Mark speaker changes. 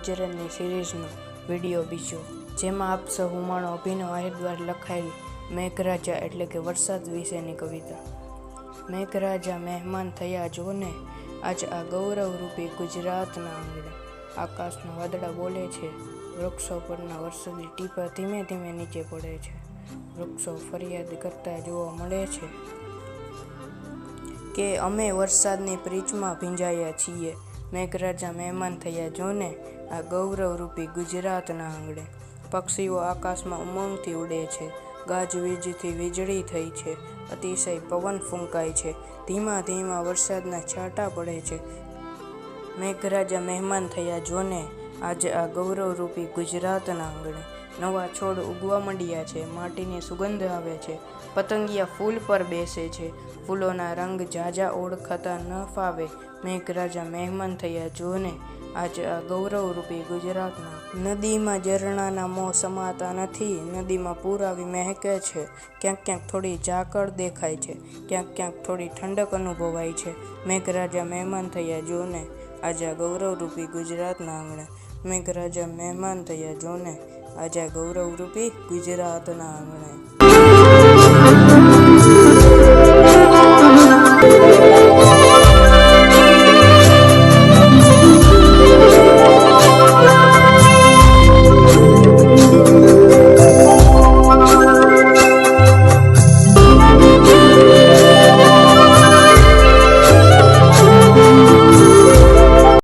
Speaker 1: ગુજરાતની સિરીઝનો વિડીયો બીજો, જેમાં આપ સૌ હુમાણો અભિનવ આહિર દ્વારા લખાયેલ મેઘરાજા એટલે કે વરસાદ વિશેની કવિતા। મેઘરાજા મહેમાન થયા જોને આજ આ ગૌરવરૂપી ગુજરાતના આંગણે। આકાશના વાદળા બોલે છે, વૃક્ષો પરના વરસાદી ટીપા ધીમે ધીમે નીચે પડે છે। વૃક્ષો ફરિયાદ કરતા જોવા મળે છે કે અમે વરસાદની પ્રીચમાં ભીંજાયા છીએ। મેઘરાજા મહેમાન થયા જોને આ ગૌરવરૂપી ગુજરાતના આંગણે। પક્ષીઓ આકાશમાં ઉમંગથી ઉડે છે, ગાજવીજથી વીજળી થઈ છે, અતિશય પવન ફૂંકાય છે, ધીમા ધીમા વરસાદના છાંટા પડે છે। મેઘરાજા મહેમાન થયા જોને આજે આ ગૌરવરૂપી ગુજરાતના આંગણે। નવા છોડ ઉગવા માંડ્યા છે, માટીની સુગંધ આવે છે, પતંગિયા ફૂલ પર બેસે છે, ફૂલોના રંગ ઝાઝા ઓળખાતા ન ફાવે। મેઘરાજા મહેમાન થયા જોને આજે આ ગૌરવરૂપી ગુજરાતના। નદીમાં ઝરણાના મોં સમાતા નથી, નદીમાં પૂર આવી મહેકે છે, ક્યાંક ક્યાંક થોડી ઝાકળ દેખાય છે, ક્યાંક ક્યાંક થોડી ઠંડક અનુભવાય છે। મેઘરાજા મહેમાન થયા જોને આજે આ ગૌરવરૂપી ગુજરાતના આંગણે। મેઘરાજા મહેમાન થયા જોને આજે આ ગૌરવરૂપી ગુજરાતના આંગણે।